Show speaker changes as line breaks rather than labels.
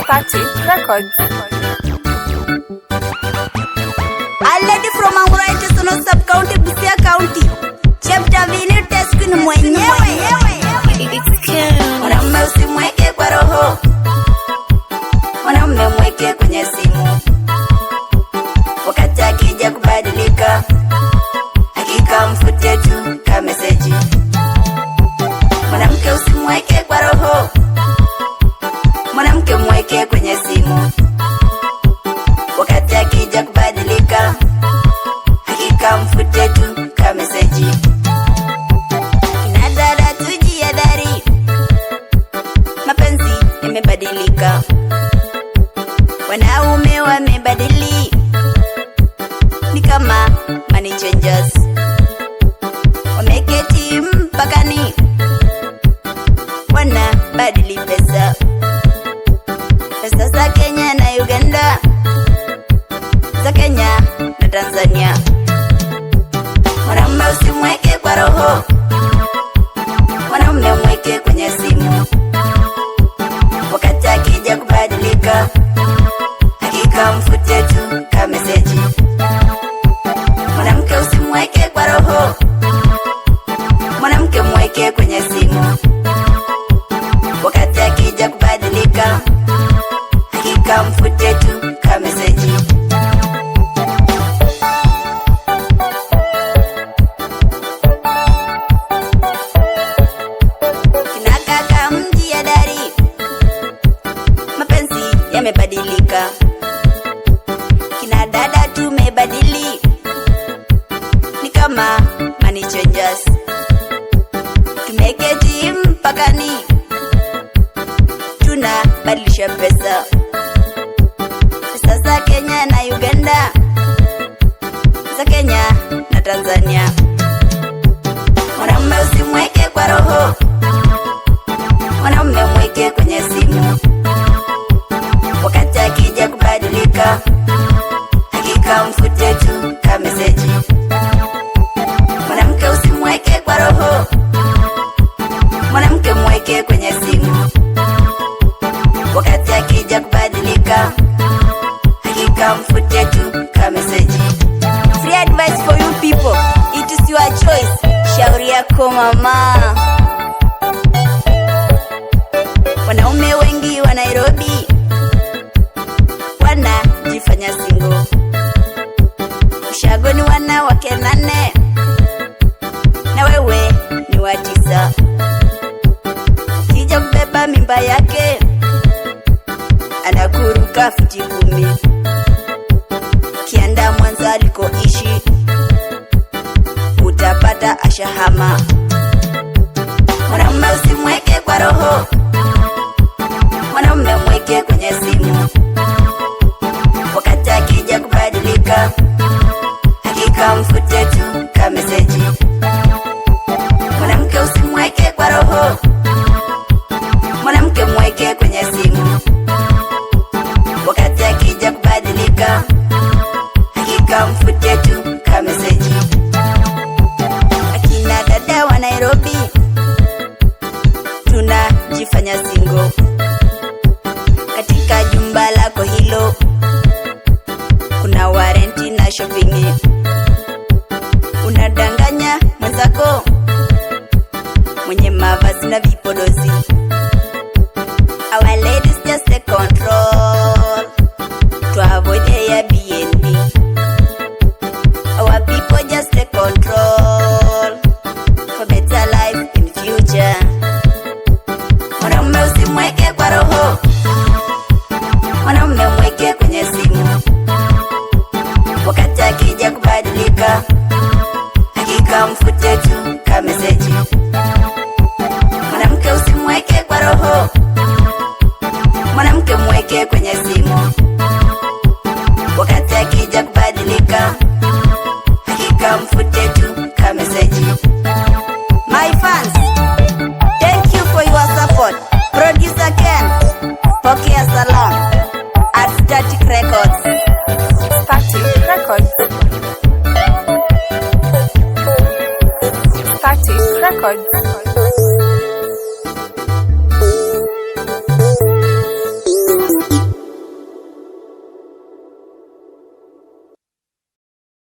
Party Records.
A lady from Anguraiti Sono Sub-County, Busia County. Chapter Vini Teskini mwenyewe. Mwanamume usimweke kwa roho, mwanamume mweke kwenye simu. Wakati akija kubadilika, hakika mfute tu ka meseji. Mwanamke usimweke kwa roho, mwanamke mweke kwenye simu. Wakati akija kubadilika, hakika mfute tu ka meseji. Kina dada tujihadhari, mapenzi yamebadilika, wanaume wamebadili, ni kama money changers. Wameketi mpakani, wanabadili pesa, pesa za Kenya na Uganda, za Kenya na Tanzania. Mwanamume usimweke kwa roho, mwanamume mweke kwenye simu. Wakati akija kubadilika, hakika mfute tu ka meseji. Mwanamke usimweke kwa roho, mwanamke mweke kwenye simu. Wakati akija kubadilika, hakika mfute tu ka meseji. Kina kaka mjihadhari, mapenzi yamebadilika. Kina dada tumebadili, ni kama money changers. Tumeketi mpakani, tunabadilisha pesa, pesa za Kenya na Uganda, za Kenya na Tanzania. Mwanamume usimweke kwa roho, mwanamume mweke kwenye simu. Wakati akija kubadilika, hakika mfute tu ka meseji. Mwanamke usimweke kwa roho, mwanamke mweke kwenye simu. Wakati akija kubadilika, hakika mfute tu ka meseji. Free advice for you people, it is your choice. Shauri yako mama. Wanaume wengi wa Nairobi wanajifanya single. Ushago ni wanawake 8 na wewe ni wa 9. Ukija kubeba mimba yake, anakuruka futi 10. Kianda Mwanza alikoishi, utapata ashahama. Mwanamume usimweke kwa roho, mwanamume mweke kwenye simu. Wakati akija kubadilika, hakika mfute tu ka meseji. Mwanamke usimweke kwa roho, mwanamke mweke kwenye simu. Wakati akija kubadilika, hakika mfute tu ka meseji. Akina dada wa Nairobi, tunajifanya single. Katika jumba lako hilo, kuna warenti na shopping. Unadanganya mwenzako mwenye mavazi na vipodozi. Our ladies just take control to avoid Airbnb. Our people just take control for better life in future. Mwanamume usimweke kwa roho, mwanamume mweke kwenye simu. Wakati akija kubadilika, hakika mfute tu ka meseji. Mwanamke usimweke kwa roho, mwanamke mweke kwenye simu. Wakati akija kubadilika,